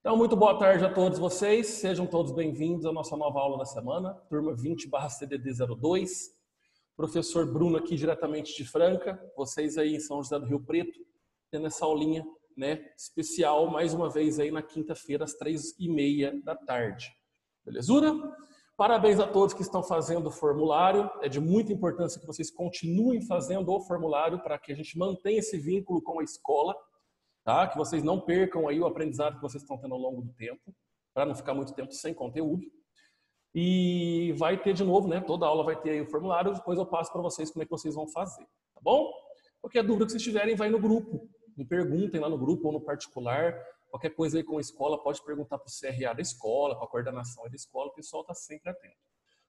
Então, muito boa tarde a todos vocês. Sejam todos bem-vindos à nossa nova aula da semana, turma 20/CDD02. Professor Bruno aqui diretamente de Franca, vocês aí em São José do Rio Preto, tendo essa aulinha, especial, mais uma vez aí na quinta-feira, às 3h30 da tarde. Belezura? Parabéns a todos que estão fazendo o formulário. É de muita importância que vocês continuem fazendo o formulário para que a gente mantenha esse vínculo com a escola, tá? Que vocês não percam aí o aprendizado que vocês estão tendo ao longo do tempo, para não ficar muito tempo sem conteúdo. E vai ter de novo, toda aula vai ter aí o formulário, depois eu passo para vocês como é que vocês vão fazer, tá bom? Qualquer dúvida que vocês tiverem, vai no grupo. Me perguntem lá no grupo ou no particular. Qualquer coisa aí com a escola, pode perguntar para o CRA da escola, para a coordenação da escola, o pessoal está sempre atento.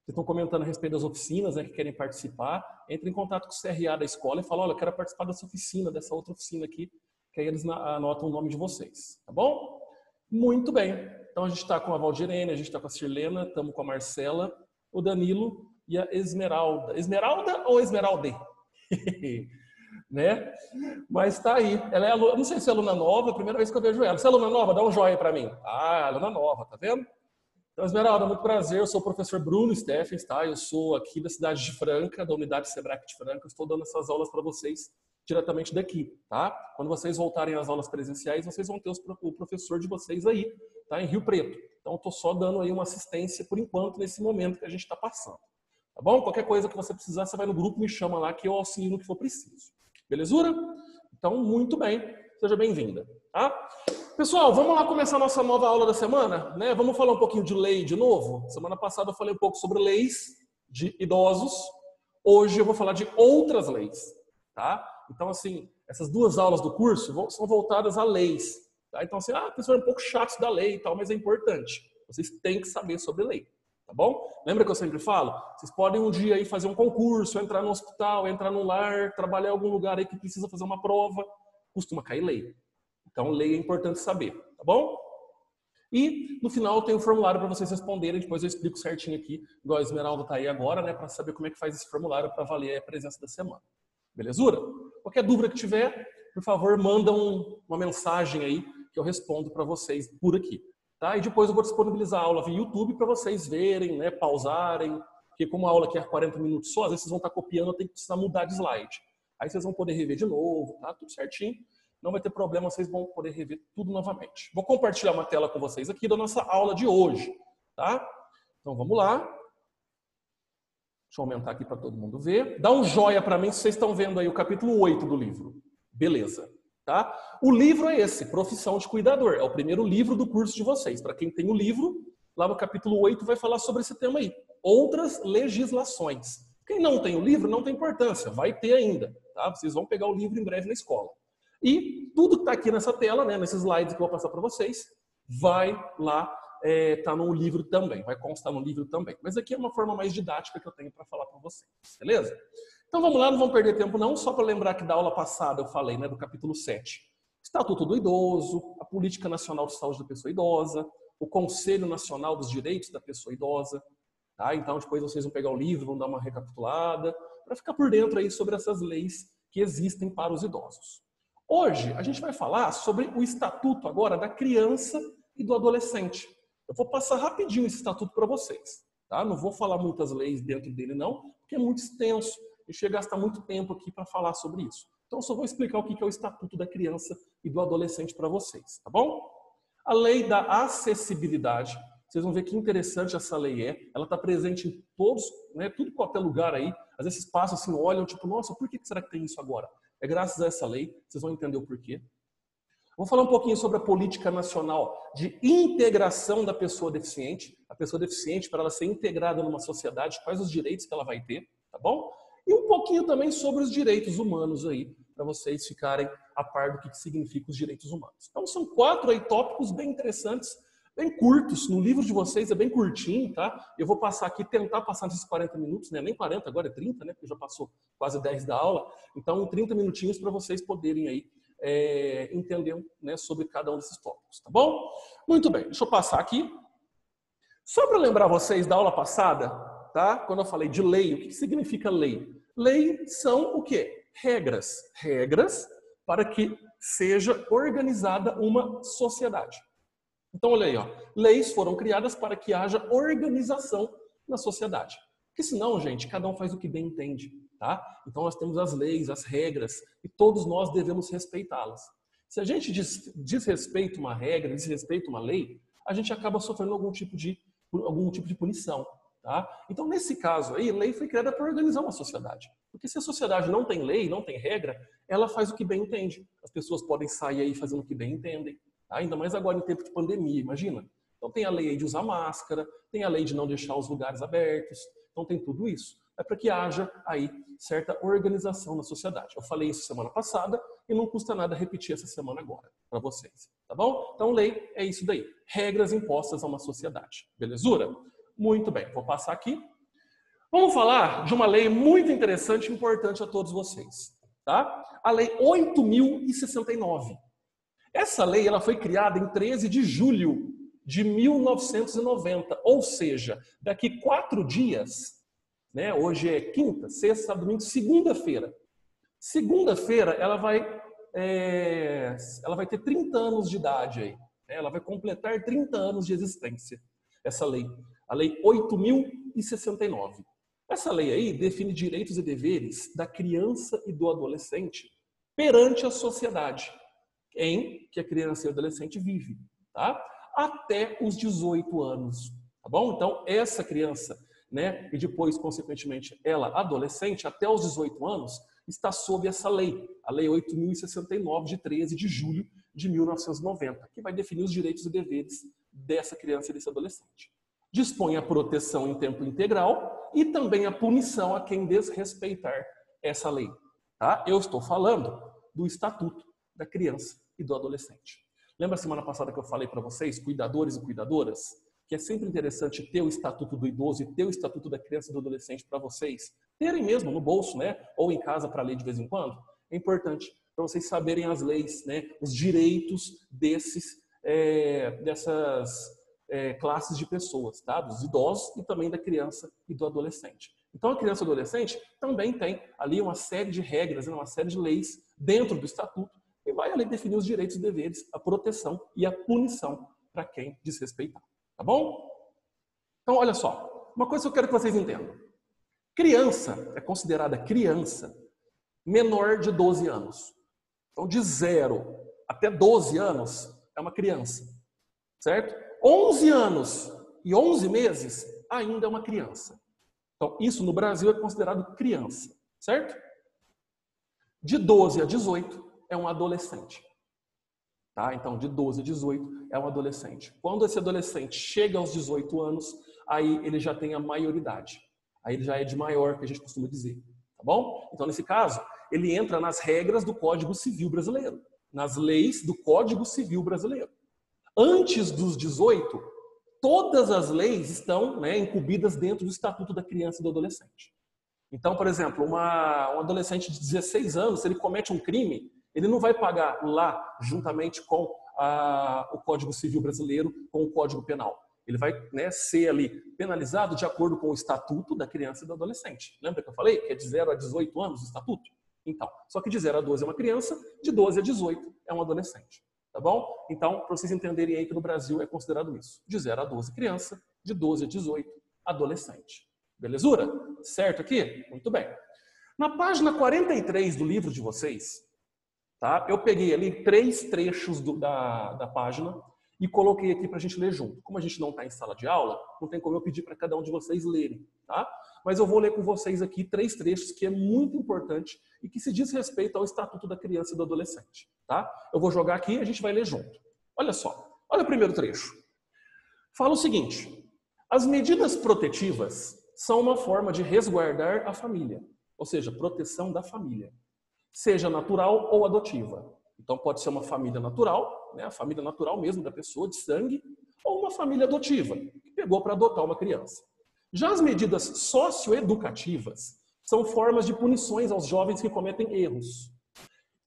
Vocês estão comentando a respeito das oficinas, que querem participar, entre em contato com o CRA da escola e fala, olha, eu quero participar dessa oficina, dessa outra oficina aqui, que aí eles anotam o nome de vocês, tá bom? Muito bem. Então a gente está com a Valdirene, a gente está com a Sirlena, estamos com a Marcela, o Danilo e a Esmeralda. Esmeralda ou Esmeralde? Mas está aí. Ela é aluna, não sei se é aluna nova, é a primeira vez que eu vejo ela. Se é aluna nova, dá um joinha para mim. Ah, aluna nova, tá vendo? Então, Esmeralda, muito prazer. Eu sou o professor Bruno Steffens, tá? Eu sou aqui da cidade de Franca, da unidade Sebrae de Franca. Eu estou dando essas aulas para vocês diretamente daqui, tá? Quando vocês voltarem às aulas presenciais, vocês vão ter o professor de vocês aí, tá? Em Rio Preto. Então, eu estou só dando aí uma assistência por enquanto, nesse momento que a gente está passando. Tá bom? Qualquer coisa que você precisar, você vai no grupo, me chama lá que eu auxilio no que for preciso. Belezura? Então, muito bem. Seja bem-vinda, tá? Pessoal, vamos lá começar a nossa nova aula da semana, Vamos falar um pouquinho de lei de novo. Semana passada eu falei um pouco sobre leis de idosos. Hoje eu vou falar de outras leis, tá? Então, assim, essas duas aulas do curso são voltadas a leis, tá? Então, assim, professor, é um pouco chato da lei e tal, mas é importante. Vocês têm que saber sobre lei. Tá bom? Lembra que eu sempre falo? Vocês podem um dia aí fazer um concurso, entrar no hospital, entrar no lar, trabalhar em algum lugar aí que precisa fazer uma prova, costuma cair lei. Então, lei é importante saber, tá bom? E no final tem o formulário para vocês responderem, depois eu explico certinho aqui, igual a Esmeralda tá aí agora, para saber como é que faz esse formulário para valer a presença da semana. Belezura? Qualquer dúvida que tiver, por favor, manda uma mensagem aí que eu respondo para vocês por aqui. Tá? E depois eu vou disponibilizar a aula via YouTube para vocês verem, pausarem, porque como a aula aqui é 40 minutos só, às vezes vocês vão estar copiando, tem que precisar mudar de slide. Aí vocês vão poder rever de novo, tá? Tudo certinho. Não vai ter problema, vocês vão poder rever tudo novamente. Vou compartilhar uma tela com vocês aqui da nossa aula de hoje, tá? Então vamos lá. Deixa eu aumentar aqui para todo mundo ver. Dá um joia para mim se vocês estão vendo aí o capítulo 8 do livro. Beleza. Tá? O livro é esse, Profissão de Cuidador. É o primeiro livro do curso de vocês. Para quem tem o livro, lá no capítulo 8 vai falar sobre esse tema aí. Outras legislações. Quem não tem o livro, não tem importância. Vai ter ainda. Tá? Vocês vão pegar o livro em breve na escola. E tudo que está aqui nessa tela, nesses slides que eu vou passar para vocês, vai lá, tá no livro também. Vai constar no livro também. Mas aqui é uma forma mais didática que eu tenho para falar para vocês. Beleza? Então vamos lá, não vamos perder tempo não, só para lembrar que da aula passada eu falei, do capítulo 7. Estatuto do Idoso, a Política Nacional de Saúde da Pessoa Idosa, o Conselho Nacional dos Direitos da Pessoa Idosa, tá? Então depois vocês vão pegar o livro, vão dar uma recapitulada, para ficar por dentro aí sobre essas leis que existem para os idosos. Hoje a gente vai falar sobre o Estatuto agora da Criança e do Adolescente. Eu vou passar rapidinho esse estatuto para vocês, tá? Não vou falar muitas leis dentro dele não, porque é muito extenso. A gente ia gastar muito tempo aqui para falar sobre isso. Então, eu só vou explicar o que é o Estatuto da Criança e do Adolescente para vocês, tá bom? A Lei da Acessibilidade, vocês vão ver que interessante essa lei é. Ela está presente em todos, tudo qualquer lugar aí. Às vezes vocês passam assim, olham, tipo, nossa, por que será que tem isso agora? É graças a essa lei, vocês vão entender o porquê. Vou falar um pouquinho sobre a Política Nacional de Integração da Pessoa Deficiente. A pessoa deficiente, para ela ser integrada numa sociedade, quais os direitos que ela vai ter, tá bom? E um pouquinho também sobre os direitos humanos aí, para vocês ficarem a par do que significa os direitos humanos. Então são 4 aí tópicos bem interessantes, bem curtos. No livro de vocês é bem curtinho, tá? Eu vou passar aqui, tentar passar nesses 40 minutos, Nem 40, agora é 30, Porque já passou quase 10 da aula. Então 30 minutinhos para vocês poderem aí entender, sobre cada um desses tópicos, tá bom? Muito bem, deixa eu passar aqui. Só para lembrar vocês da aula passada, tá? Quando eu falei de lei, o que significa lei? Lei são o quê? Regras. Regras para que seja organizada uma sociedade. Então, olha aí, ó, leis foram criadas para que haja organização na sociedade. Porque senão, gente, cada um faz o que bem entende, tá? Então, nós temos as leis, as regras, e todos nós devemos respeitá-las. Se a gente desrespeita uma regra, desrespeita uma lei, a gente acaba sofrendo algum tipo de punição, tá? Então, nesse caso aí, lei foi criada para organizar uma sociedade. Porque se a sociedade não tem lei, não tem regra, ela faz o que bem entende. As pessoas podem sair aí fazendo o que bem entendem. Ainda mais agora em tempo de pandemia, imagina. Então tem a lei de usar máscara, tem a lei de não deixar os lugares abertos, então tem tudo isso. É para que haja aí certa organização na sociedade. Eu falei isso semana passada e não custa nada repetir essa semana agora para vocês, tá bom? Então lei é isso daí, regras impostas a uma sociedade, belezura? Muito bem, vou passar aqui. Vamos falar de uma lei muito interessante e importante a todos vocês, tá? A Lei 8.069. Essa lei ela foi criada em 13 de julho de 1990, ou seja, daqui 4 dias, né? Hoje é quinta, sexta, sábado, domingo, segunda-feira. Segunda-feira ela vai ter 30 anos de idade aí, né? Ela vai completar 30 anos de existência, essa lei, a Lei 8.069. Essa lei aí define direitos e deveres da criança e do adolescente perante a sociedade em que a criança e o adolescente vive, tá? Até os 18 anos, tá bom? Então, essa criança, né, e depois, consequentemente, ela, adolescente, até os 18 anos, está sob essa lei, a Lei 8.069, de 13 de julho de 1990, que vai definir os direitos e deveres dessa criança e desse adolescente. Dispõe a proteção em tempo integral e também a punição a quem desrespeitar essa lei, tá? Eu estou falando do Estatuto da Criança e do Adolescente. Lembra a semana passada que eu falei para vocês, cuidadores e cuidadoras, que é sempre interessante ter o Estatuto do Idoso e ter o Estatuto da Criança e do Adolescente para vocês terem mesmo no bolso, né? Ou em casa para ler de vez em quando. É importante para vocês saberem as leis, né? Os direitos dessas classes de pessoas, tá? Dos idosos e também da criança e do adolescente. Então, a criança e o adolescente também tem ali uma série de regras, uma série de leis dentro do Estatuto e vai ali definir os direitos e deveres, a proteção e a punição para quem desrespeitar. Tá bom? Então, olha só. Uma coisa que eu quero que vocês entendam. Criança é considerada criança menor de 12 anos. Então, de 0 até 12 anos é uma criança. Certo? 11 anos e 11 meses ainda é uma criança. Então, isso no Brasil é considerado criança. Certo? De 12 a 18 é um adolescente. Tá? Então, de 12 a 18 é um adolescente. Quando esse adolescente chega aos 18 anos, aí ele já tem a maioridade. Aí ele já é de maior, que a gente costuma dizer. Tá bom? Então, nesse caso, ele entra nas regras do Código Civil Brasileiro, nas leis do Código Civil Brasileiro. Antes dos 18, todas as leis estão, né, incluídas dentro do Estatuto da Criança e do Adolescente. Então, por exemplo, um adolescente de 16 anos, se ele comete um crime, ele não vai pagar lá, juntamente com o Código Civil Brasileiro, com o Código Penal. Ele vai, né, ser ali penalizado de acordo com o Estatuto da Criança e do Adolescente. Lembra que eu falei que é de 0 a 18 anos o Estatuto? Então, só que de 0 a 12 é uma criança, de 12 a 18 é um adolescente. Tá bom? Então, para vocês entenderem aí que no Brasil é considerado isso. De 0 a 12, criança. De 12 a 18, adolescente. Belezura? Certo aqui? Muito bem. Na página 43 do livro de vocês, tá? Eu peguei ali 3 trechos da página e coloquei aqui para a gente ler junto. Como a gente não está em sala de aula, não tem como eu pedir para cada um de vocês lerem, tá? Mas eu vou ler com vocês aqui 3 trechos que é muito importante e que se diz respeito ao Estatuto da Criança e do Adolescente, tá? Eu vou jogar aqui e a gente vai ler junto. Olha só, olha o primeiro trecho. Fala o seguinte: as medidas protetivas são uma forma de resguardar a família, ou seja, proteção da família, seja natural ou adotiva. Então pode ser uma família natural, né, a família natural mesmo da pessoa, de sangue, ou uma família adotiva, que pegou para adotar uma criança. Já as medidas socioeducativas são formas de punições aos jovens que cometem erros,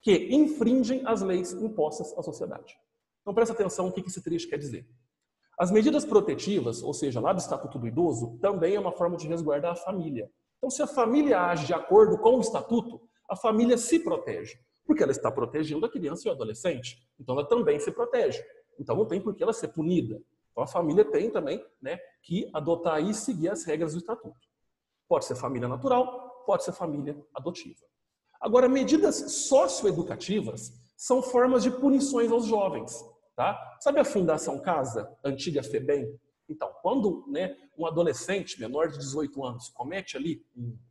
que infringem as leis impostas à sociedade. Então presta atenção no que esse trecho quer dizer. As medidas protetivas, ou seja, lá do Estatuto do Idoso, também é uma forma de resguardar a família. Então, se a família age de acordo com o Estatuto, a família se protege, porque ela está protegendo a criança e o adolescente. Então, ela também se protege. Então não tem por que ela ser punida. Então a família tem também, né, que adotar e seguir as regras do estatuto. Pode ser família natural, pode ser família adotiva. Agora, medidas socioeducativas são formas de punições aos jovens. Tá? Sabe a Fundação Casa, a antiga FEBEM? Então, quando, né, um adolescente menor de 18 anos comete ali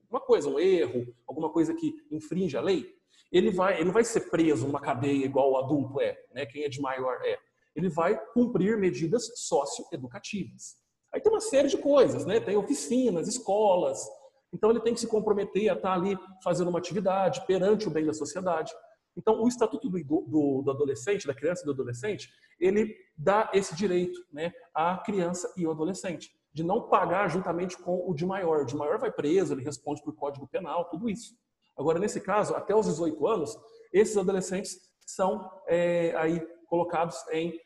uma coisa, um erro, alguma coisa que infringe a lei, ele não vai ser preso numa cadeia igual o adulto é, né, quem é de maior é. Ele vai cumprir medidas socioeducativas. Aí tem uma série de coisas, né? Tem oficinas, escolas. Então ele tem que se comprometer a estar ali fazendo uma atividade perante o bem da sociedade. Então o Estatuto do Adolescente, da criança e do adolescente, ele dá esse direito, né, à criança e ao adolescente, de não pagar juntamente com o de maior. O de maior vai preso, ele responde por Código Penal, tudo isso. Agora, nesse caso, até os 18 anos, esses adolescentes são aí colocados em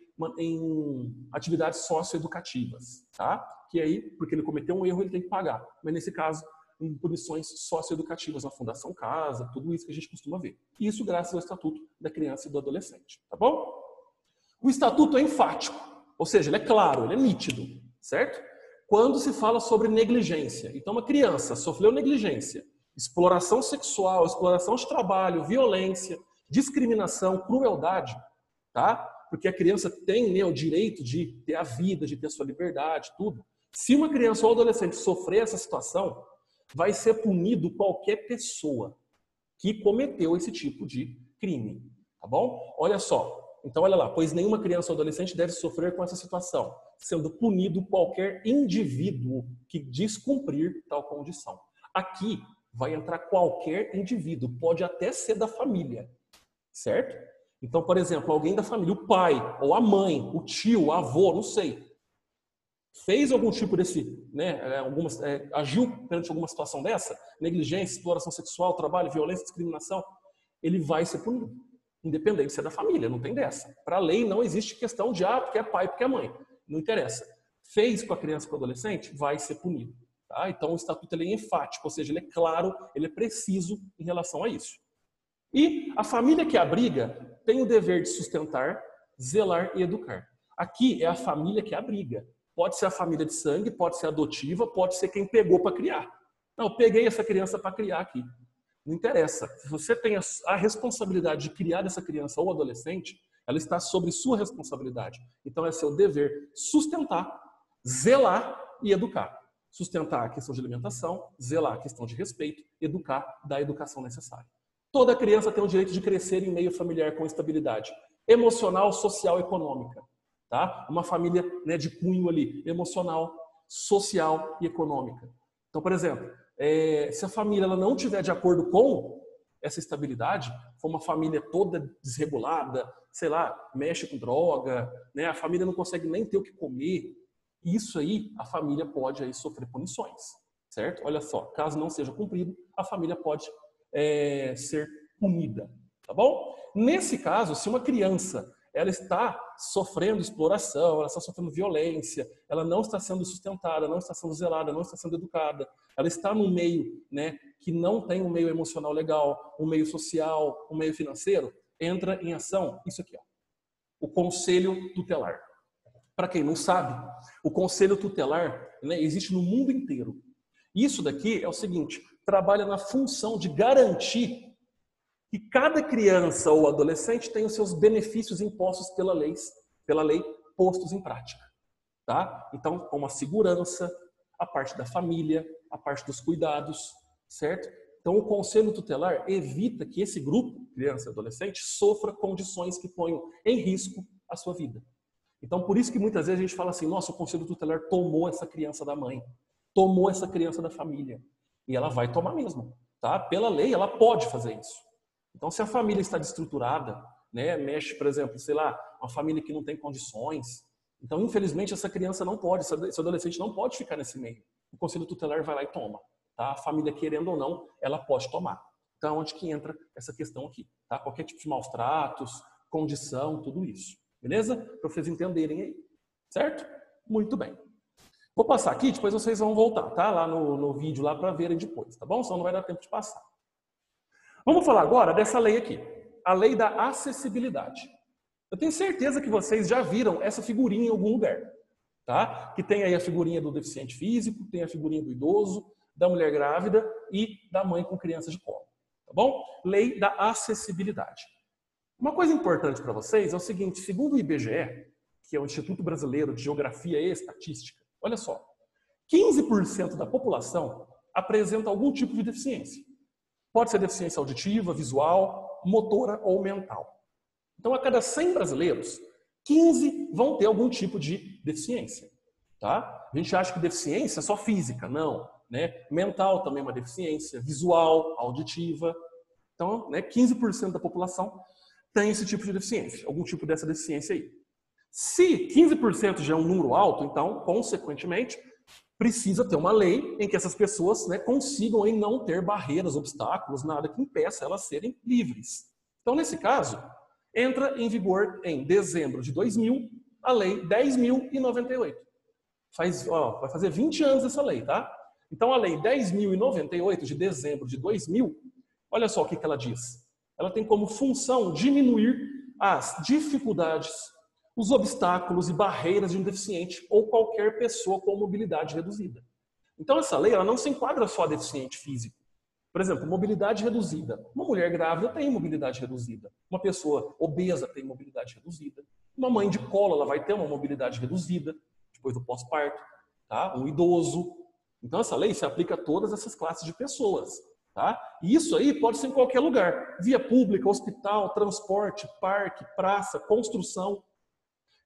atividades socioeducativas, tá? Que aí, porque ele cometeu um erro, ele tem que pagar. Mas nesse caso, em punições socioeducativas na Fundação Casa, tudo isso que a gente costuma ver. Isso graças ao Estatuto da Criança e do Adolescente, tá bom? O Estatuto é enfático, ou seja, ele é claro, ele é nítido, certo? Quando se fala sobre negligência. Então, uma criança sofreu negligência, exploração sexual, exploração de trabalho, violência, discriminação, crueldade, tá? Porque a criança tem, né, o direito de ter a vida, de ter a sua liberdade, tudo. Se uma criança ou adolescente sofrer essa situação, vai ser punido qualquer pessoa que cometeu esse tipo de crime, tá bom? Olha só, então olha lá, pois nenhuma criança ou adolescente deve sofrer com essa situação, sendo punido qualquer indivíduo que descumprir tal condição. Aqui vai entrar qualquer indivíduo, pode até ser da família, certo? Então, por exemplo, alguém da família, o pai, ou a mãe, o tio, o avô, não sei, fez algum tipo desse, né, agiu perante alguma situação dessa, negligência, exploração sexual, trabalho, violência, discriminação, ele vai ser punido, independente se é da família, não tem dessa. Para a lei não existe questão de, porque é pai, porque é mãe, não interessa. Fez com a criança e com o adolescente, vai ser punido. Tá? Então o estatuto ele é enfático, ou seja, ele é claro, ele é preciso em relação a isso. E a família que abriga tem o dever de sustentar, zelar e educar. Aqui é a família que abriga. Pode ser a família de sangue, pode ser adotiva, pode ser quem pegou para criar. Não, eu peguei essa criança para criar aqui. Não interessa. Se você tem a responsabilidade de criar essa criança ou adolescente, ela está sob sua responsabilidade. Então é seu dever sustentar, zelar e educar. Sustentar a questão de alimentação, zelar a questão de respeito, educar, dar a educação necessária. Toda criança tem o direito de crescer em meio familiar com estabilidade emocional, social e econômica. Tá? Uma família, né, de cunho ali, emocional, social e econômica. Então, por exemplo, se a família ela não tiver de acordo com essa estabilidade, for uma família toda desregulada, sei lá, mexe com droga, né, a família não consegue nem ter o que comer, isso aí, a família pode aí sofrer punições, certo? Olha só, caso não seja cumprido, a família pode ser punida, tá bom? Nesse caso, se uma criança ela está sofrendo exploração, ela está sofrendo violência, ela não está sendo sustentada, não está sendo zelada, não está sendo educada, ela está num meio, né, que não tem um meio emocional legal, um meio social, um meio financeiro, entra em ação isso aqui, ó, o Conselho Tutelar. Para quem não sabe, o Conselho Tutelar, né, existe no mundo inteiro. Isso daqui é o seguinte, trabalha na função de garantir que cada criança ou adolescente tem os seus benefícios impostos pela lei postos em prática. Tá? Então, como a segurança, a parte da família, a parte dos cuidados, certo? Então, o Conselho Tutelar evita que esse grupo, criança e adolescente, sofra condições que ponham em risco a sua vida. Então, por isso que muitas vezes a gente fala assim, nossa, o Conselho Tutelar tomou essa criança da mãe, tomou essa criança da família. E ela vai tomar mesmo. Tá? Pela lei, ela pode fazer isso. Então, se a família está desestruturada, né, mexe, por exemplo, sei lá, uma família que não tem condições, então, infelizmente, essa criança não pode, esse adolescente não pode ficar nesse meio. O Conselho Tutelar vai lá e toma. Tá? A família, querendo ou não, ela pode tomar. Então, onde que entra essa questão aqui? Tá? Qualquer tipo de maus tratos, condição, tudo isso. Beleza? Para vocês entenderem aí. Certo? Muito bem. Vou passar aqui, depois vocês vão voltar, tá? Lá no vídeo, lá para verem depois, tá bom? Senão não vai dar tempo de passar. Vamos falar agora dessa lei aqui. A lei da acessibilidade. Eu tenho certeza que vocês já viram essa figurinha em algum lugar, tá? Que tem aí a figurinha do deficiente físico, tem a figurinha do idoso, da mulher grávida e da mãe com criança de colo, tá bom? Lei da acessibilidade. Uma coisa importante para vocês é o seguinte, segundo o IBGE, que é o Instituto Brasileiro de Geografia e Estatística, olha só, 15% da população apresenta algum tipo de deficiência. Pode ser deficiência auditiva, visual, motora ou mental. Então, a cada 100 brasileiros, 15 vão ter algum tipo de deficiência. Tá? A gente acha que deficiência é só física. Não. Né? Mental também é uma deficiência, visual, auditiva. Então, né, 15% da população tem esse tipo de deficiência, algum tipo dessa deficiência aí. Se 15% já é um número alto, então, consequentemente, precisa ter uma lei em que essas pessoas, né, consigam aí não ter barreiras, obstáculos, nada que impeça elas serem livres. Então, nesse caso, entra em vigor em dezembro de 2000 a Lei 10.098. Vai fazer 20 anos essa lei, tá? Então, a Lei 10.098 de dezembro de 2000, olha só o que ela diz. Ela tem como função diminuir as dificuldades, os obstáculos e barreiras de um deficiente ou qualquer pessoa com mobilidade reduzida. Então, essa lei ela não se enquadra só a deficiente físico. Por exemplo, mobilidade reduzida. Uma mulher grávida tem mobilidade reduzida. Uma pessoa obesa tem mobilidade reduzida. Uma mãe de colo ela vai ter uma mobilidade reduzida depois do pós-parto. Tá? Um idoso. Então, essa lei se aplica a todas essas classes de pessoas. Tá? E isso aí pode ser em qualquer lugar. Via pública, hospital, transporte, parque, praça, construção.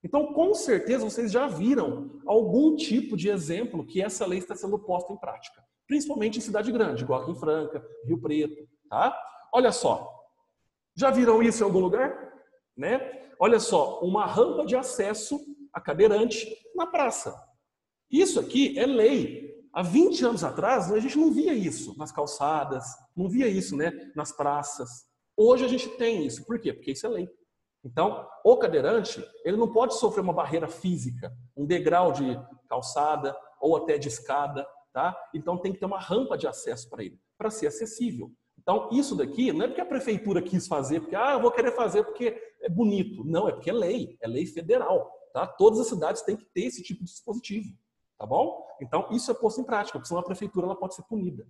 Então, com certeza, vocês já viram algum tipo de exemplo que essa lei está sendo posta em prática. Principalmente em cidade grande, igual aqui em Franca, Rio Preto. Tá? Olha só. Já viram isso em algum lugar? Né? Olha só, uma rampa de acesso a cadeirante na praça. Isso aqui é lei. Há 20 anos atrás, a gente não via isso nas calçadas, não via isso, né, nas praças. Hoje a gente tem isso. Por quê? Porque isso é lei. Então, o cadeirante, ele não pode sofrer uma barreira física, um degrau de calçada ou até de escada, tá? Então tem que ter uma rampa de acesso para ele, para ser acessível. Então, isso daqui não é porque a prefeitura quis fazer, porque eu vou querer fazer porque é bonito. Não, é porque é lei federal, tá? Todas as cidades têm que ter esse tipo de dispositivo, tá bom? Então, isso é posto em prática, porque senão a prefeitura ela pode ser punida.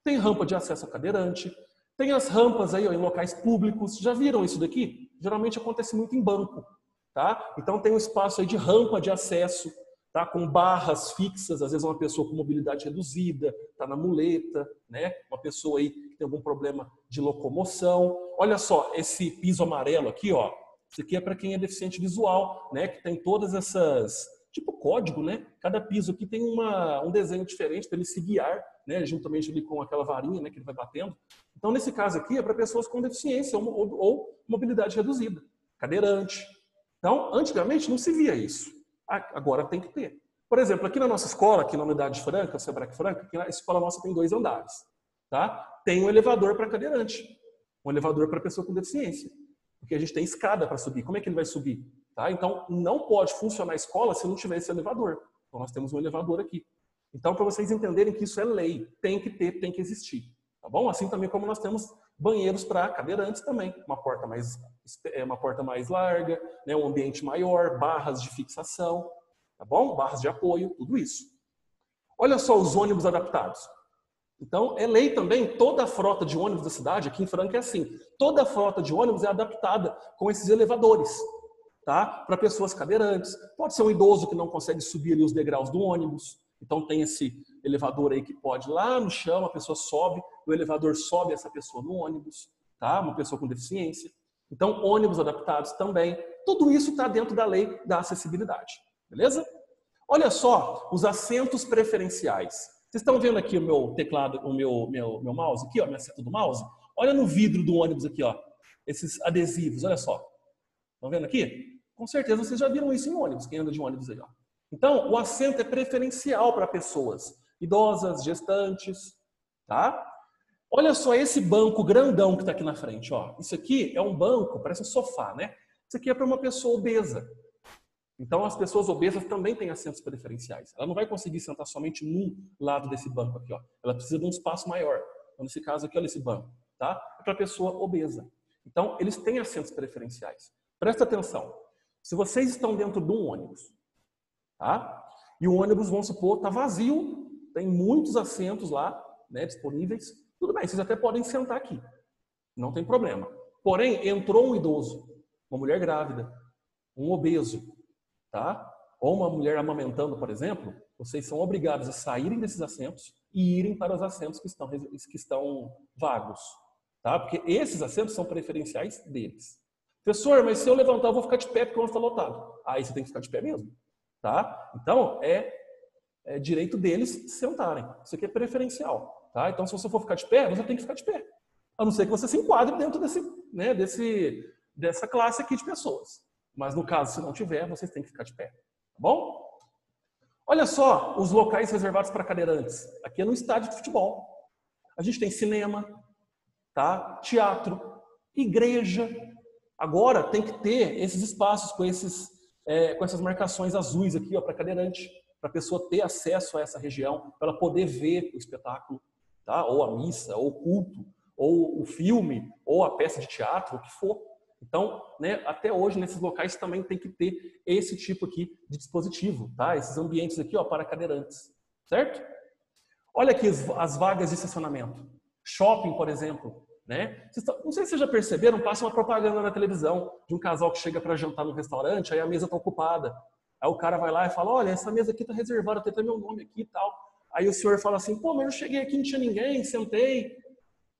Tem rampa de acesso ao cadeirante, tem as rampas aí ó, em locais públicos. Já viram isso daqui? Geralmente acontece muito em banco, tá? Então tem um espaço aí de rampa de acesso, tá? Com barras fixas, às vezes uma pessoa com mobilidade reduzida, tá na muleta, né? Uma pessoa aí que tem algum problema de locomoção. Olha só, esse piso amarelo aqui, ó. Isso aqui é para quem é deficiente visual, né? Que tem todas essas tipo código, né? Cada piso aqui tem um desenho diferente para ele se guiar, né? Juntamente ali com aquela varinha, né? Que ele vai batendo. Então, nesse caso aqui, é para pessoas com deficiência ou mobilidade reduzida, cadeirante. Então, antigamente não se via isso. Agora tem que ter. Por exemplo, aqui na nossa escola, aqui na unidade Franca, o Sebrae Franca, aqui a escola nossa tem 2 andares. Tá? Tem um elevador para cadeirante, um elevador para pessoa com deficiência. Porque a gente tem escada para subir. Como é que ele vai subir? Tá? Então, não pode funcionar a escola se não tiver esse elevador. Então, nós temos um elevador aqui. Então, para vocês entenderem que isso é lei, tem que ter, tem que existir. Tá bom? Assim também como nós temos banheiros para cadeirantes também. Uma porta mais larga, né? Um ambiente maior, barras de fixação, tá bom? Barras de apoio, tudo isso. Olha só os ônibus adaptados. Então, é lei também, toda a frota de ônibus da cidade, aqui em Franca é assim, toda a frota de ônibus é adaptada com esses elevadores, tá? Para pessoas cadeirantes. Pode ser um idoso que não consegue subir ali os degraus do ônibus. Então tem esse elevador aí que pode ir lá no chão, a pessoa sobe, o elevador sobe essa pessoa no ônibus, tá? Uma pessoa com deficiência. Então, ônibus adaptados também. Tudo isso está dentro da lei da acessibilidade, beleza? Olha só os assentos preferenciais. Vocês estão vendo aqui o meu teclado, o meu mouse aqui, ó, minha seta do mouse? Olha no vidro do ônibus aqui, ó. Esses adesivos, olha só. Estão vendo aqui? Com certeza vocês já viram isso em ônibus, quem anda de ônibus aí, ó. Então, o assento é preferencial para pessoas idosas, gestantes, tá? Olha só esse banco grandão que está aqui na frente, ó. Isso aqui é um banco, parece um sofá, né? Isso aqui é para uma pessoa obesa. Então, as pessoas obesas também têm assentos preferenciais. Ela não vai conseguir sentar somente num lado desse banco aqui, ó. Ela precisa de um espaço maior. Então, nesse caso aqui, olha esse banco, tá? É para pessoa obesa. Então, eles têm assentos preferenciais. Presta atenção. Se vocês estão dentro de um ônibus, tá? E o ônibus, vamos supor, está vazio, tem muitos assentos lá, né, disponíveis, tudo bem, vocês até podem sentar aqui, não tem problema. Porém, entrou um idoso, uma mulher grávida, um obeso, tá? Ou uma mulher amamentando, por exemplo, vocês são obrigados a saírem desses assentos e irem para os assentos que estão vagos, tá? Porque esses assentos são preferenciais deles. Professor, mas se eu levantar, eu vou ficar de pé porque o ônibus está lotado. Aí você tem que ficar de pé mesmo, tá? Então, é direito deles sentarem. Isso aqui é preferencial, tá? Então, se você for ficar de pé, você tem que ficar de pé. A não ser que você se enquadre dentro dessa classe aqui de pessoas. Mas, no caso, se não tiver, vocês têm que ficar de pé, tá bom? Olha só os locais reservados para cadeirantes. Aqui é no estádio de futebol. A gente tem cinema, tá? Teatro, igreja. Agora tem que ter esses espaços com essas marcações azuis aqui para cadeirante, para a pessoa ter acesso a essa região, para ela poder ver o espetáculo, tá? Ou a missa, ou o culto, ou o filme, ou a peça de teatro, o que for. Então, né, até hoje, nesses locais também tem que ter esse tipo aqui de dispositivo, tá? Esses ambientes aqui, ó, para cadeirantes, certo? Olha aqui as vagas de estacionamento. Shopping, por exemplo, né? Não sei se vocês já perceberam, passa uma propaganda na televisão de um casal que chega para jantar no restaurante, aí a mesa está ocupada. Aí o cara vai lá e fala, olha, essa mesa aqui está reservada, tem até meu nome aqui e tal. Aí o senhor fala assim, pô, mas eu cheguei aqui, não tinha ninguém, sentei.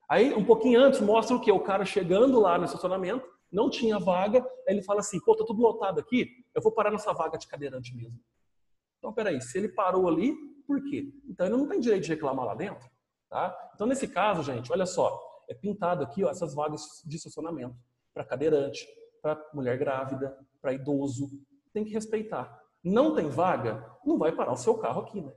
Aí, um pouquinho antes, mostra o quê? O cara chegando lá no estacionamento, não tinha vaga, aí ele fala assim, pô, tá tudo lotado aqui, eu vou parar nessa vaga de cadeirante mesmo. Então, peraí, se ele parou ali, por quê? Então, ele não tem direito de reclamar lá dentro, tá? Então, nesse caso, gente, olha só, é pintado aqui, ó, essas vagas de estacionamento para cadeirante, para mulher grávida, para idoso, tem que respeitar. Não tem vaga, não vai parar o seu carro aqui, né?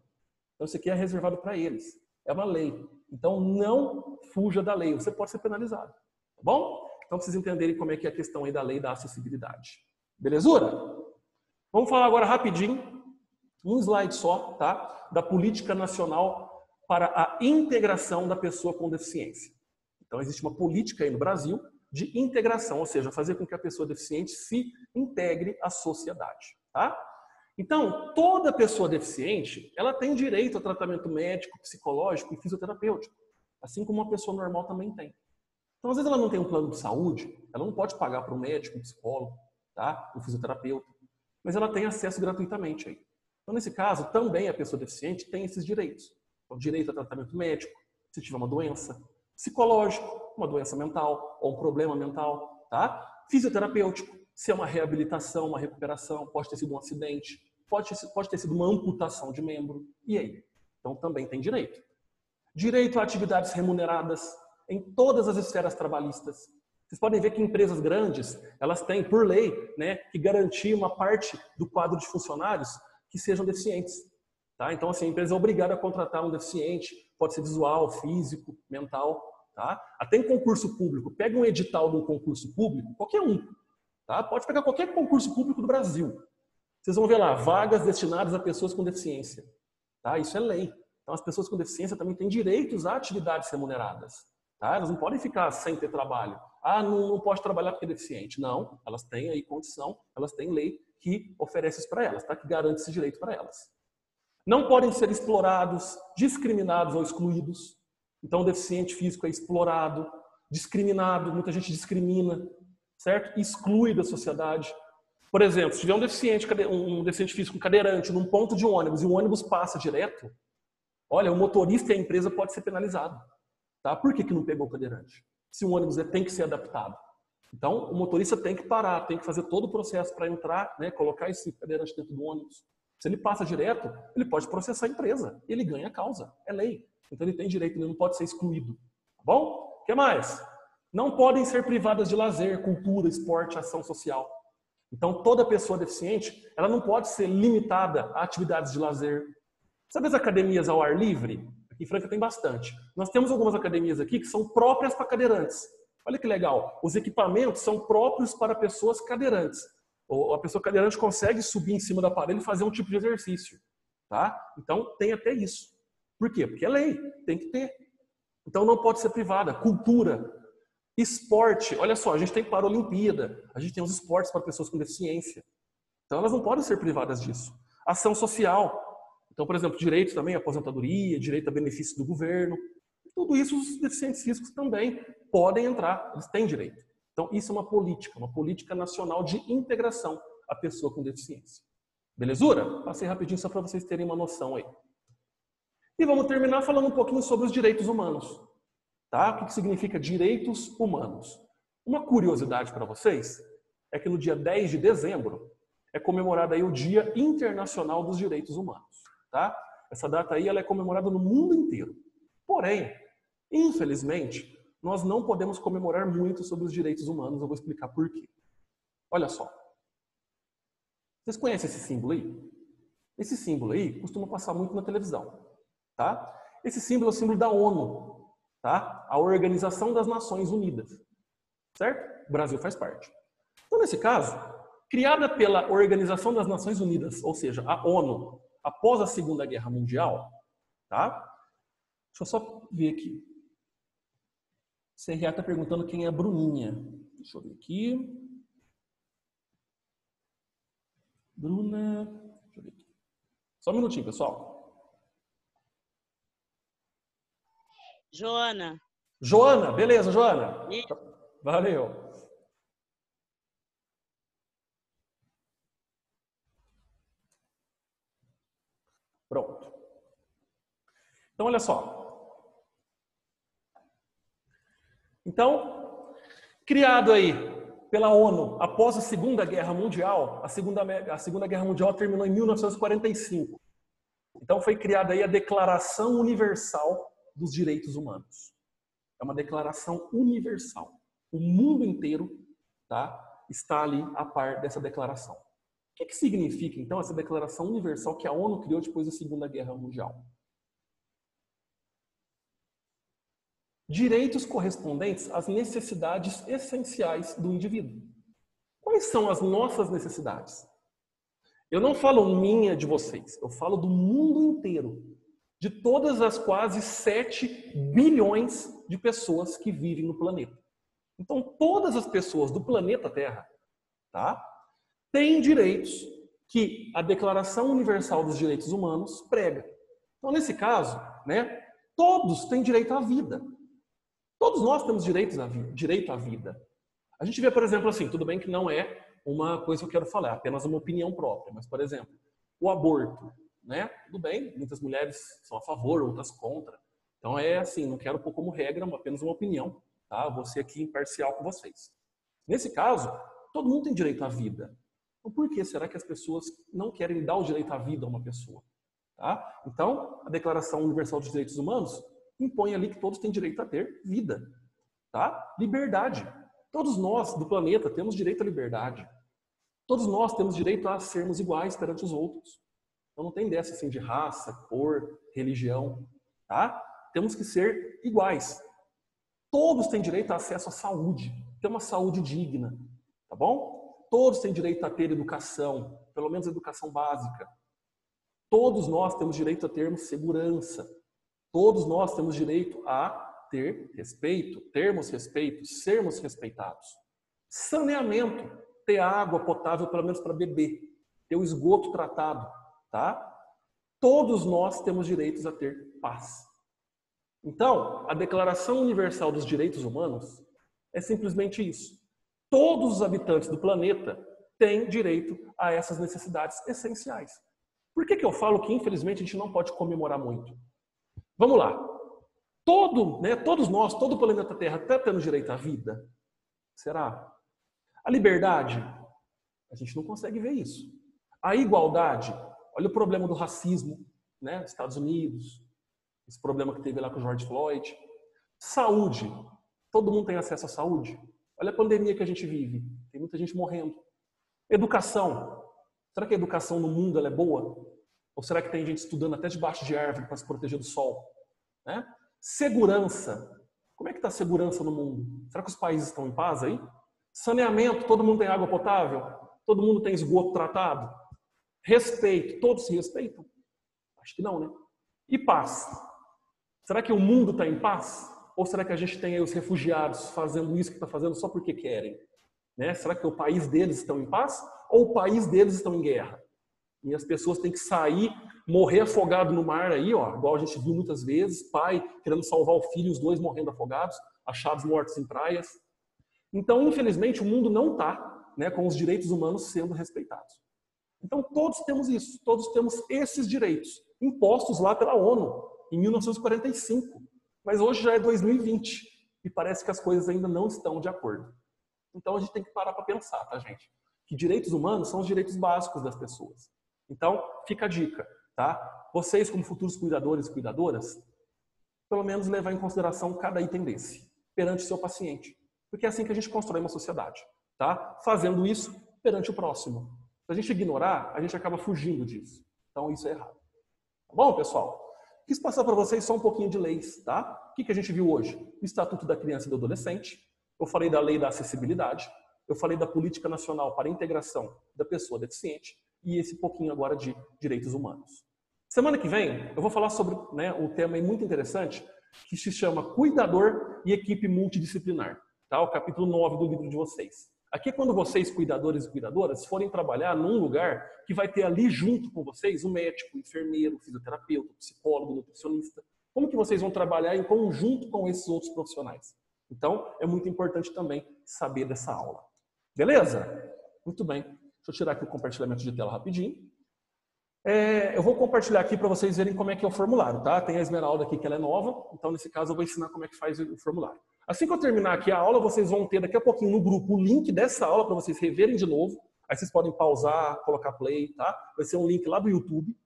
Então, isso aqui é reservado para eles. É uma lei. Então, não fuja da lei. Você pode ser penalizado. Tá bom? Então, pra vocês entenderem como é que é a questão aí da lei da acessibilidade. Belezura? Vamos falar agora rapidinho, um slide só, tá? Da Política Nacional para a Integração da Pessoa com Deficiência. Então, existe uma política aí no Brasil de integração, ou seja, fazer com que a pessoa deficiente se integre à sociedade, tá? Então, toda pessoa deficiente, ela tem direito a tratamento médico, psicológico e fisioterapêutico, assim como uma pessoa normal também tem. Então, às vezes ela não tem um plano de saúde, ela não pode pagar para um médico, um psicólogo, tá? Um fisioterapeuta, mas ela tem acesso gratuitamente aí. Então, nesse caso, também a pessoa deficiente tem esses direitos. Então, direito a tratamento médico, se tiver uma doença, psicológico, uma doença mental ou um problema mental, tá? Fisioterapêutico, se é uma reabilitação, uma recuperação, pode ter sido um acidente, pode ter sido uma amputação de membro, e aí? Então também tem direito. Direito a atividades remuneradas em todas as esferas trabalhistas. Vocês podem ver que empresas grandes, elas têm, por lei, né, que garantir uma parte do quadro de funcionários que sejam deficientes. Tá? Então, assim, a empresa é obrigada a contratar um deficiente, pode ser visual, físico, mental. Tá? Até em concurso público, pega um edital de um concurso público, qualquer um. Tá? Pode pegar qualquer concurso público do Brasil. Vocês vão ver lá, vagas destinadas a pessoas com deficiência. Tá? Isso é lei. Então, as pessoas com deficiência também têm direitos a atividades remuneradas. Tá? Elas não podem ficar sem ter trabalho. Ah, não pode trabalhar porque é deficiente. Não, elas têm aí condição, elas têm lei que oferece isso para elas, tá? Que garante esse direito para elas. Não podem ser explorados, discriminados ou excluídos. Então, o deficiente físico é explorado, discriminado, muita gente discrimina, certo? Exclui da sociedade. Por exemplo, se tiver um deficiente físico cadeirante num ponto de ônibus e o ônibus passa direto, olha, o motorista e a empresa pode ser penalizado. Tá? Por que não pegou o cadeirante? Se o ônibus tem que ser adaptado. Então, o motorista tem que parar, tem que fazer todo o processo para entrar, né, colocar esse cadeirante dentro do ônibus. Se ele passa direto, ele pode processar a empresa. Ele ganha a causa. É lei. Então, ele tem direito, ele não pode ser excluído. Tá bom? O que mais? Não podem ser privadas de lazer, cultura, esporte, ação social. Então, toda pessoa deficiente, ela não pode ser limitada a atividades de lazer. Sabe as academias ao ar livre? Aqui em Franca tem bastante. Nós temos algumas academias aqui que são próprias para cadeirantes. Olha que legal. Os equipamentos são próprios para pessoas cadeirantes. A pessoa cadeirante consegue subir em cima do aparelho e fazer um tipo de exercício. Tá? Então, tem até isso. Por quê? Porque é lei. Tem que ter. Então, não pode ser privada. Cultura. Esporte, olha só, a gente tem Paralimpíada, a gente tem os esportes para pessoas com deficiência. Então elas não podem ser privadas disso. Ação social. Então, por exemplo, direitos também, aposentadoria, direito a benefício do governo. Tudo isso os deficientes físicos também podem entrar, eles têm direito. Então, isso é uma política nacional de integração à pessoa com deficiência. Belezura? Passei rapidinho só para vocês terem uma noção aí. E vamos terminar falando um pouquinho sobre os direitos humanos. Tá? O que significa direitos humanos? Uma curiosidade para vocês é que no dia 10 de dezembro é comemorado aí o Dia Internacional dos Direitos Humanos. Tá? Essa data aí ela é comemorada no mundo inteiro. Porém, infelizmente, nós não podemos comemorar muito sobre os direitos humanos. Eu vou explicar por quê. Olha só. Vocês conhecem esse símbolo aí? Esse símbolo aí costuma passar muito na televisão. Tá? Esse símbolo é o símbolo da ONU. Tá? A Organização das Nações Unidas. Certo? O Brasil faz parte. Então, nesse caso, criada pela Organização das Nações Unidas, ou seja, a ONU, após a Segunda Guerra Mundial, tá? Deixa eu só ver aqui. O CRA está perguntando quem é a Bruninha. Deixa eu ver aqui. Bruna. Deixa eu ver aqui. Só um minutinho, pessoal. Joana. Joana, beleza, Joana. Valeu. Pronto. Então, olha só. Então, criado aí pela ONU após a Segunda Guerra Mundial, a Segunda Guerra Mundial terminou em 1945. Então, foi criada aí a Declaração Universal dos Direitos Humanos. É uma declaração universal. O mundo inteiro, tá, está ali a par dessa declaração. O que significa, então, essa declaração universal que a ONU criou depois da Segunda Guerra Mundial? Direitos correspondentes às necessidades essenciais do indivíduo. Quais são as nossas necessidades? Eu não falo minha de vocês, eu falo do mundo inteiro. De todas as quase 7 bilhões de pessoas que vivem no planeta. Então, todas as pessoas do planeta Terra, tá, têm direitos que a Declaração Universal dos Direitos Humanos prega. Então, nesse caso, né, todos têm direito à vida. Todos nós temos direito à vida. A gente vê, por exemplo, assim, tudo bem que não é uma coisa que eu quero falar, é apenas uma opinião própria, mas, por exemplo, o aborto. Né? Tudo bem, muitas mulheres são a favor, outras contra. Então é assim, não quero pôr como regra, apenas uma opinião. Tá? Eu vou ser aqui imparcial com vocês. Nesse caso, todo mundo tem direito à vida. Então por que será que as pessoas não querem dar o direito à vida a uma pessoa? Tá? Então, a Declaração Universal dos Direitos Humanos impõe ali que todos têm direito a ter vida. Tá? Liberdade. Todos nós do planeta temos direito à liberdade. Todos nós temos direito a sermos iguais perante os outros. Então não tem dessa assim de raça, cor, religião, tá? Temos que ser iguais. Todos têm direito a acesso à saúde, ter uma saúde digna, tá bom? Todos têm direito a ter educação, pelo menos educação básica. Todos nós temos direito a termos segurança. Todos nós temos direito a ter respeito, termos respeito, sermos respeitados. Saneamento, ter água potável pelo menos para beber, ter o esgoto tratado. Tá? Todos nós temos direitos a ter paz. Então, a Declaração Universal dos Direitos Humanos é simplesmente isso. Todos os habitantes do planeta têm direito a essas necessidades essenciais. Por que eu falo que, infelizmente, a gente não pode comemorar muito? Vamos lá. Todos nós, todo o planeta Terra está tendo direito à vida? Será? A liberdade? A gente não consegue ver isso. A igualdade? Olha o problema do racismo, né? Estados Unidos, esse problema que teve lá com o George Floyd. Saúde. Todo mundo tem acesso à saúde? Olha a pandemia que a gente vive. Tem muita gente morrendo. Educação. Será que a educação no mundo ela é boa? Ou será que tem gente estudando até debaixo de árvore para se proteger do sol? Né? Segurança. Como é que está a segurança no mundo? Será que os países estão em paz aí? Saneamento. Todo mundo tem água potável? Todo mundo tem esgoto tratado? Respeito, todos se respeitam? Acho que não, né? E paz? Será que o mundo está em paz? Ou será que a gente tem aí os refugiados fazendo isso que está fazendo só porque querem? Né? Será que o país deles estão em paz ou o país deles estão em guerra? E as pessoas têm que sair, morrer afogado no mar aí, ó, igual a gente viu muitas vezes, pai querendo salvar o filho, os dois morrendo afogados, achados mortos em praias. Então, infelizmente, o mundo não está, né, com os direitos humanos sendo respeitados. Então, todos temos isso, todos temos esses direitos, impostos lá pela ONU, em 1945. Mas hoje já é 2020 e parece que as coisas ainda não estão de acordo. Então, a gente tem que parar para pensar, tá, gente? Que direitos humanos são os direitos básicos das pessoas. Então, fica a dica, tá? Vocês, como futuros cuidadores e cuidadoras, pelo menos levar em consideração cada item desse, perante o seu paciente. Porque é assim que a gente constrói uma sociedade, tá? Fazendo isso perante o próximo. Se a gente ignorar, a gente acaba fugindo disso. Então, isso é errado. Tá bom, pessoal? Quis passar para vocês só um pouquinho de leis, tá? O que a gente viu hoje? O Estatuto da Criança e do Adolescente. Eu falei da Lei da Acessibilidade. Eu falei da Política Nacional para a Integração da Pessoa Deficiente. E esse pouquinho agora de direitos humanos. Semana que vem, eu vou falar sobre, né, um tema muito interessante que se chama Cuidador e Equipe Multidisciplinar. Tá? O capítulo 9 do livro de vocês. Aqui é quando vocês, cuidadores e cuidadoras, forem trabalhar num lugar que vai ter ali junto com vocês um médico, um enfermeiro, um fisioterapeuta, um psicólogo, um nutricionista. Como que vocês vão trabalhar em conjunto com esses outros profissionais? Então, é muito importante também saber dessa aula. Beleza? Muito bem. Deixa eu tirar aqui o compartilhamento de tela rapidinho. Eu vou compartilhar aqui para vocês verem como é que é o formulário, tá? Tem a Esmeralda aqui que ela é nova, então nesse caso eu vou ensinar como é que faz o formulário. Assim que eu terminar aqui a aula, vocês vão ter daqui a pouquinho no grupo o link dessa aula para vocês reverem de novo. Aí vocês podem pausar, colocar play, tá? Vai ser um link lá do YouTube.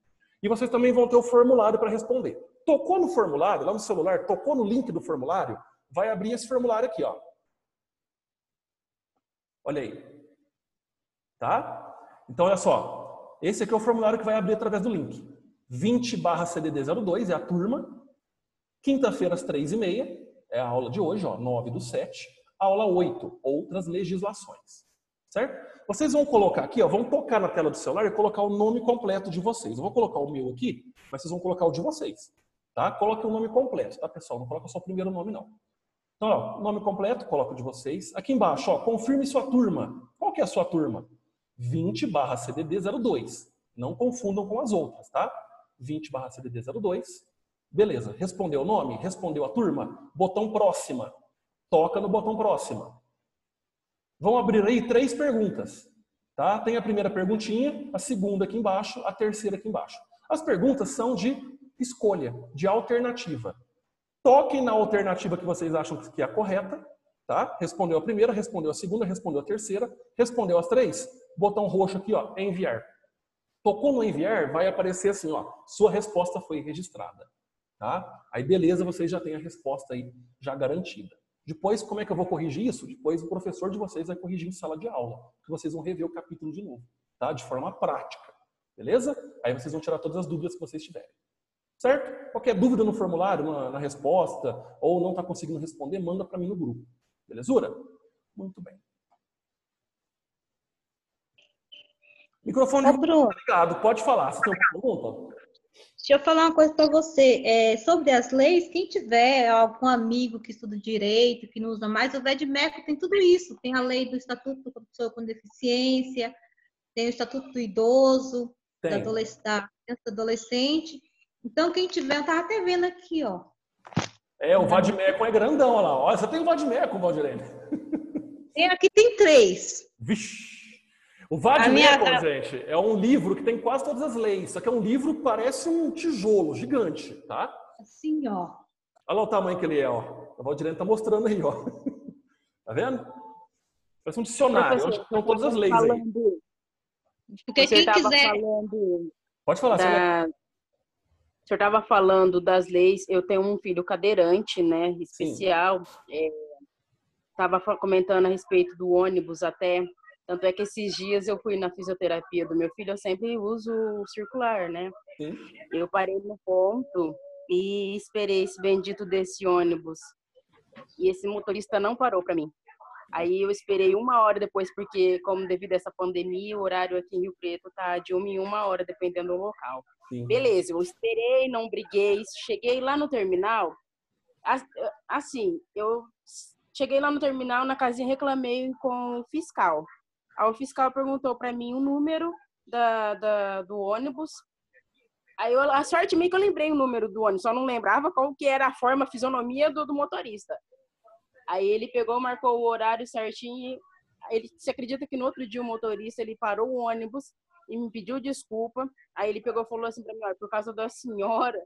E vocês também vão ter o formulário para responder. Tocou no formulário, lá no celular, tocou no link do formulário, vai abrir esse formulário aqui, ó. Olha aí. Tá? Então, olha só. Esse aqui é o formulário que vai abrir através do link. 20/CDD02 é a turma. Quinta-feira, às 3h30, é a aula de hoje, ó, 9/7. Aula 8, outras legislações. Certo? Vocês vão colocar aqui, ó, vão tocar na tela do celular e colocar o nome completo de vocês. Eu vou colocar o meu aqui, mas vocês vão colocar o de vocês. Tá? Coloque o nome completo, tá, pessoal? Não coloca só o primeiro nome, não. Então, ó, nome completo, coloca o de vocês. Aqui embaixo, ó, confirme sua turma. Qual que é a sua turma? 20/CDD02. Não confundam com as outras, tá? 20/CDD02. Beleza. Respondeu o nome? Respondeu a turma? Botão próxima. Toca no botão próxima. Vão abrir aí 3 perguntas, tá? Tem a primeira perguntinha, a segunda aqui embaixo, a terceira aqui embaixo. As perguntas são de escolha, de alternativa. Toquem na alternativa que vocês acham que é a correta, tá? Respondeu a primeira, respondeu a segunda, respondeu a terceira, respondeu as 3, botão roxo aqui, ó, enviar. Tocou no enviar, vai aparecer assim, ó, sua resposta foi registrada, tá? Aí beleza, vocês já têm a resposta aí já garantida. Depois, como é que eu vou corrigir isso? Depois o professor de vocês vai corrigir em sala de aula, que vocês vão rever o capítulo de novo, tá? De forma prática, beleza? Aí vocês vão tirar todas as dúvidas que vocês tiverem. Certo? Qualquer dúvida no formulário, na resposta, ou não está conseguindo responder, manda para mim no grupo. Belezura? Muito bem. Microfone Ô, Bruno, ligado, pode falar. Você tem alguma pergunta? deixa eu falar uma coisa para você. Sobre as leis, quem tiver algum amigo que estuda direito, que não usa mais, o VEDMECO tem tudo isso. Tem a lei do Estatuto da Pessoa com Deficiência, tem o Estatuto do Idoso, da Tem. criança e adolescente. Então, quem tiver, eu estava até vendo aqui, ó. O VADMECUM é grandão, olha lá. Olha, você tem o VADMECUM, Valdirene. Aqui tem 3. Vixe. O VADMECUM, gente, é um livro que tem quase todas as leis. Só que é um livro que parece um tijolo gigante, tá? Assim, ó. Olha lá o tamanho que ele é, ó. O Valdirene tá mostrando aí, ó. Tá vendo? Parece um dicionário, onde estão todas as leis aí. Porque quem quiser... Pode falar, O senhor estava falando das leis, eu tenho um filho cadeirante, né, especial, estava comentando a respeito do ônibus até, tanto é que esses dias eu fui na fisioterapia do meu filho, eu sempre uso o circular, né, Sim. Eu parei no ponto e esperei esse bendito desse ônibus, e esse motorista não parou para mim. Aí eu esperei 1 hora depois, porque como devido a essa pandemia, o horário aqui em Rio Preto tá de 1 em 1 hora, dependendo do local. Sim. Beleza, eu esperei, não briguei, cheguei lá no terminal, Assim, eu cheguei lá no terminal, na casinha, reclamei com o fiscal. Aí o fiscal perguntou para mim o número do ônibus. Aí a sorte meio que eu lembrei o número do ônibus, só não lembrava qual que era a forma, a fisionomia do motorista. Aí ele pegou, marcou o horário certinho. Você acredita que no outro dia o motorista ele parou o ônibus e me pediu desculpa. Aí ele pegou e falou assim para mim, por causa da senhora,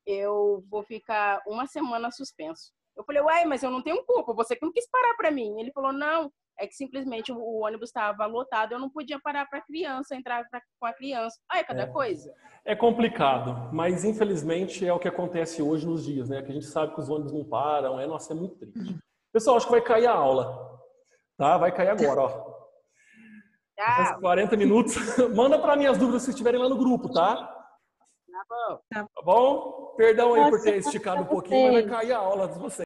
eu vou ficar 1 semana suspenso. Eu falei, ué, mas eu não tenho culpa, você que não quis parar para mim. Ele falou, não, é que simplesmente o ônibus estava lotado, eu não podia parar para a criança, entrar com a criança. Aí, cada coisa. É complicado, mas infelizmente é o que acontece hoje nos dias, né? Que a gente sabe que os ônibus não param, nossa, é muito triste. Pessoal, acho que vai cair a aula, tá? Vai cair agora, ó. Faz 40 minutos. Manda para mim as dúvidas se estiverem lá no grupo, tá? Tá bom. Tá bom? Perdão aí por ter esticado um pouquinho, mas vai cair a aula de vocês.